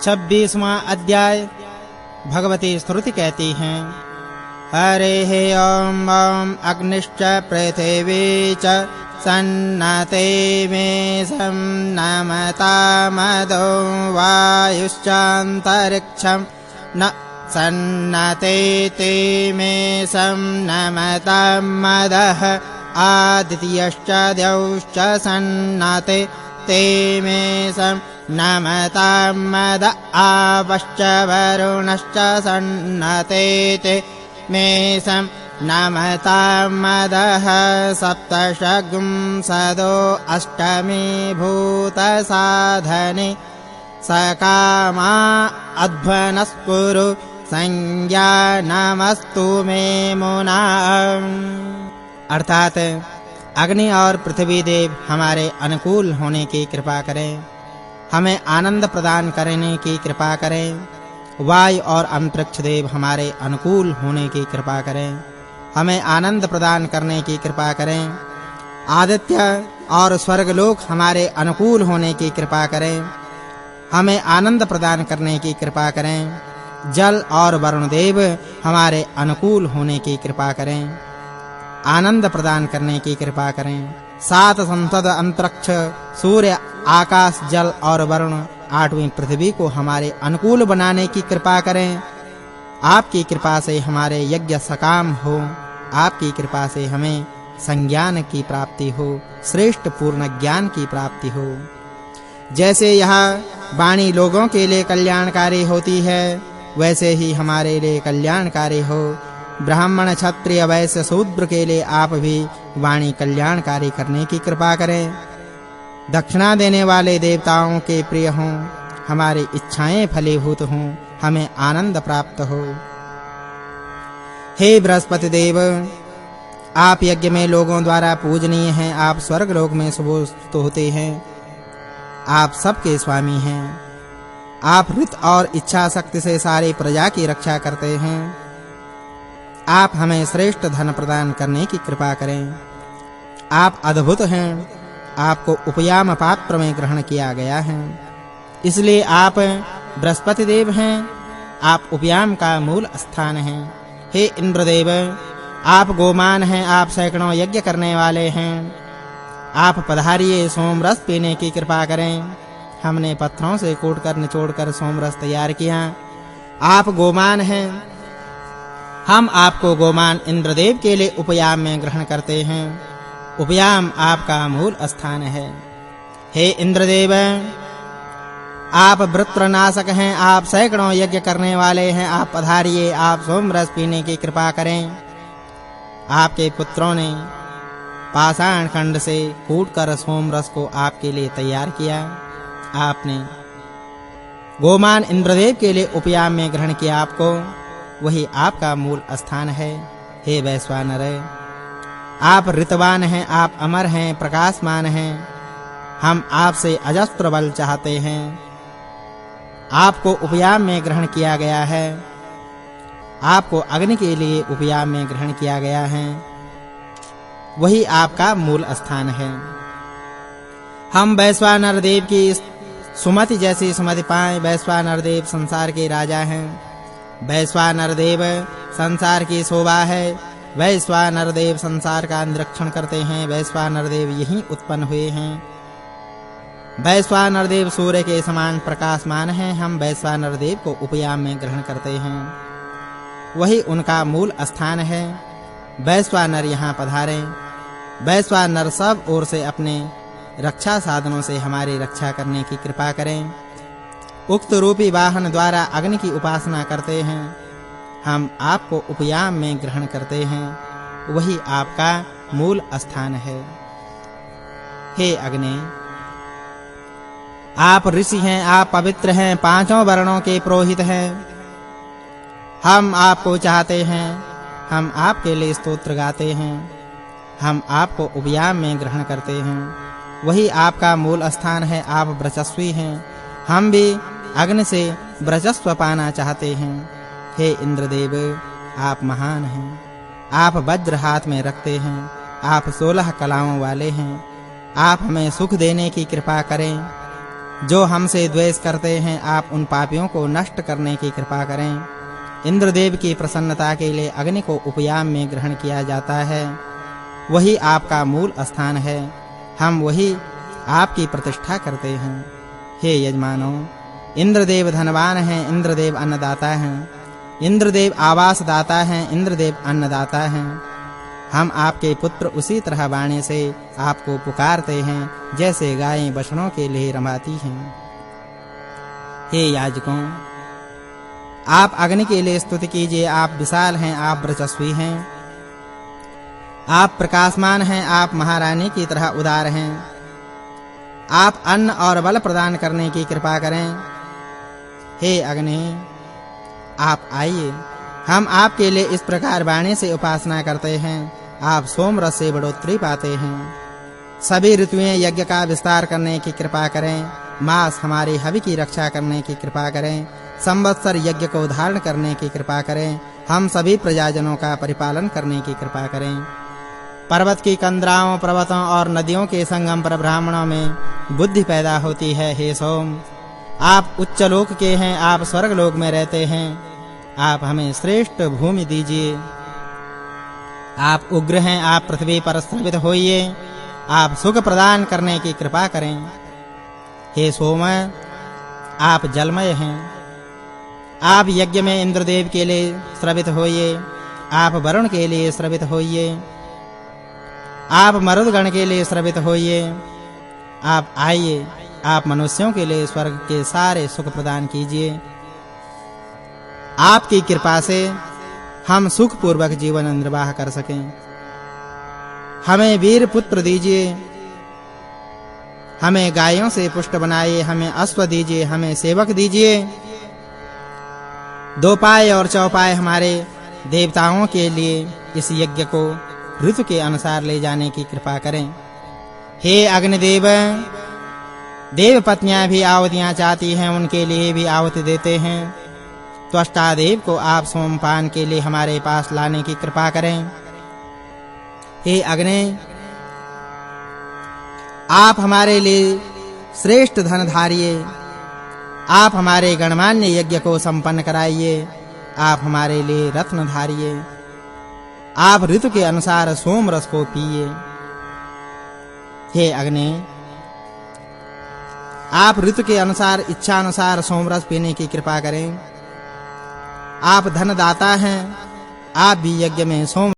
26वां अध्याय। भगवती स्तुति कहती हैं, हरे ओम ओम अग्निश्च पृथिवी च सन्नते मे नमतामदो वायुश्चान्तरिक्षं न सन्नते ते मे नमतामदः आदित्यश्च द्यौश्च सन्नते ते मे नमतामद आवश्च वरुणश्च सन्नते ते मे नमतामदः सप्तशगुंसदो अष्टमी भूतसाधने सकामा अध्वनस्कुरु संज्ञा नमस्तु मे मुना। अर्थात अग्नि और पृथ्वी देव हमारे अनुकूल होने की कृपा करें, हमें आनंद प्रदान करने की कृपा करें। वायु और अंतरिक्ष देव हमारे अनुकूल होने की कृपा करें, हमें आनंद प्रदान करने की कृपा करें। आदित्य और स्वर्गलोक हमारे अनुकूल होने की कृपा करें, हमें आनंद प्रदान करने की कृपा करें। जल और वरुण देव हमारे अनुकूल होने की कृपा करें, आनंद प्रदान करने की कृपा करें। सात संसद अंतरिक्ष सूर्य आकाश जल और वरुण आठवीं पृथ्वी को हमारे अनुकूल बनाने की कृपा करें। आपकी कृपा से हमारे यज्ञ सकाम हो, आपकी कृपा से हमें संज्ञान की प्राप्ति हो, श्रेष्ठ पूर्ण ज्ञान की प्राप्ति हो। जैसे यह वाणी लोगों के लिए कल्याणकारी होती है, वैसे ही हमारे लिए कल्याणकारी हो। ब्राह्मण क्षत्रिय वैश्य शूद्र के लिए आप भी वाणी कल्याणकारी करने की कृपा करें। दक्षिणा देने वाले देवताओं के प्रिय हों, हमारी इच्छाएं फलीभूत हों, हमें आनंद प्राप्त हो। हे बृहस्पति देव, आप यज्ञ में लोगों द्वारा पूजनीय हैं, आप स्वर्गलोक में सुबोध होते हैं, आप सबके स्वामी हैं। आप ऋत और इच्छा शक्ति से सारी प्रजा की रक्षा करते हैं। आप हमें श्रेष्ठ धन प्रदान करने की कृपा करें। आप अद्भुत हैं, आपको उपयाम पात्र में ग्रहण किया गया है, इसलिए आप बृहस्पति देव हैं, आप उपयाम का मूल स्थान हैं। हे इंद्रदेव, आप गोमान हैं, आप सैकड़ों यज्ञ करने वाले हैं। आप पधारिए, सोम रस पीने की कृपा करें। हमने पत्थरों से कूटकर निचोड़कर सोम रस तैयार किया। आप गोमान हैं, हम आपको गोमान इंद्रदेव के लिए उपयाम में ग्रहण करते हैं। उपयाम आपका मूल स्थान है। हे इंद्रदेव, आप वृत्रनाशक हैं, आप सैकड़ों यज्ञ करने वाले हैं। आप पधारिए, आप सोम रस पीने की कृपा करें। आपके पुत्रों ने पाषाण खंड से कूटकर सोम रस को आपके लिए तैयार किया। आपने गोमान इंद्रदेव के लिए उपयाम में ग्रहण किया, आपको वही आपका मूल स्थान है। हे वैश्वानर, आप ऋतवान हैं, आप अमर हैं, प्रकाशमान हैं। हम आपसे अजस्त्र बल चाहते हैं। आपको उपयाम में ग्रहण किया गया है, आपको अग्नि के लिए उपयाम में ग्रहण किया गया है, वही आपका मूल स्थान है। हम वैश्वानर देव की सुमति जैसी सुमति पाएं। वैश्वानर देव संसार के राजा हैं। वैश्वानर देव संसार की शोभा है। वैश्वानर देव संसार का निरीक्षण करते हैं। वैश्वानर देव यहीं उत्पन्न हुए हैं। वैश्वानर देव सूर्य के समान प्रकाशमान हैं। हम वैश्वानर देव को उपयाम में ग्रहण करते हैं, वही उनका मूल स्थान है। वैश्वानर यहाँ पधारें। वैश्वानर सब ओर से अपने रक्षा साधनों से हमारी रक्षा करने की कृपा करें। उक्त रूपी वाहन द्वारा अग्नि की उपासना करते हैं। हम आपको उपयाम में ग्रहण करते हैं, वही आपका मूल स्थान है। हे अग्नि, आप ऋषि हैं, आप पवित्र हैं, पांचों वर्णों के पुरोहित हैं। हम आपको चाहते हैं, हम आपके लिए स्तोत्र गाते हैं। हम आपको उपयाम में ग्रहण करते हैं, वही आपका मूल स्थान है। आप वर्चस्वी हैं, हम भी अग्नि से वर्चस्व पाना चाहते हैं। हे इंद्रदेव, आप महान हैं, आप वज्र हाथ में रखते हैं, आप 16 कलाओं वाले हैं। आप हमें सुख देने की कृपा करें। जो हमसे द्वेष करते हैं, आप उन पापियों को नष्ट करने की कृपा करें। इंद्रदेव की प्रसन्नता के लिए अग्नि को उपयाम में ग्रहण किया जाता है, वही आपका मूल स्थान है। हम वही आपकी प्रतिष्ठा करते हैं। हे यजमानों, इंद्रदेव धनवान हैं, इंद्रदेव अन्नदाता हैं, इंद्रदेव आवास दाता हैं, इंद्रदेव अन्नदाता हैं। हम आपके पुत्र उसी तरह वाणी से आपको पुकारते हैं, जैसे गायें बछड़ों के लिए रमाती हैं। हे याजकों, आप अग्नि के लिए स्तुति कीजिए। आप विशाल हैं, आप वर्चस्वी हैं, आप प्रकाशमान हैं, आप महारानी की तरह उदार हैं। आप अन्न और बल प्रदान करने की कृपा करें। हे अग्नि, आप आइए। हम आपके लिए इस प्रकार वाणी से उपासना करते हैं। आप सोम रस से बढ़ोतरी पाते हैं। सभी ऋतुएं यज्ञ का विस्तार करने की कृपा करें। मास हमारे हवि की रक्षा करने की कृपा करें। संवत्सर यज्ञ को धारण करने की कृपा करें। हम सभी प्रजाजनों का परिपालन करने की कृपा करें। पर्वत की कंदराओं, पर्वतों और नदियों के संगम पर ब्राह्मणों में बुद्धि पैदा होती है। हे सोम, आप उच्च लोक के हैं, आप स्वर्ग लोक में रहते हैं। आप हमें श्रेष्ठ भूमि दीजिए। आप उग्र हैं, आप पृथ्वी पर स्थित होइए। आप सुख प्रदान करने की कृपा करें। हे सोम, आप जलमय हैं। आप यज्ञ में इंद्रदेव के लिए श्रवित होइए। आप वरुण के लिए श्रवित होइए। आप मरुदगण के लिए श्रवित होइए। आप आइए, आप मनुष्यों के लिए स्वर्ग के सारे सुख प्रदान कीजिए। आपकी कृपा से हम सुख पूर्वक जीवन निर्वाह कर सकें। हमें वीर पुत्र दीजिए। हमें गायों से पुष्ट बनाइए। हमें अश्व दीजिए, हमें सेवक दीजिए। दोपाय और चौपाय हमारे देवताओं के लिए इस यज्ञ को ऋतु के अनुसार ले जाने की कृपा करें। हे अग्निदेव, देव पत्नियां भी आहुतियां चाहती हैं, उनके लिए भी आहुति देते हैं। त्वष्टा देव को आप सोमपान के लिए हमारे पास लाने की कृपा करें। हे अग्नि, आप हमारे लिए श्रेष्ठ धन धारिए। आप हमारे गणमान्य यज्ञ को संपन्न कराइए। आप हमारे लिए रत्न धारिए। आप ऋतु के अनुसार सोम रस को पिए। हे अग्नि, आप ऋतु के अनुसार इच्छा अनुसार सोम रस पीने की कृपा करें। आप धनदाता हैं। आप भी यज्ञ में सोम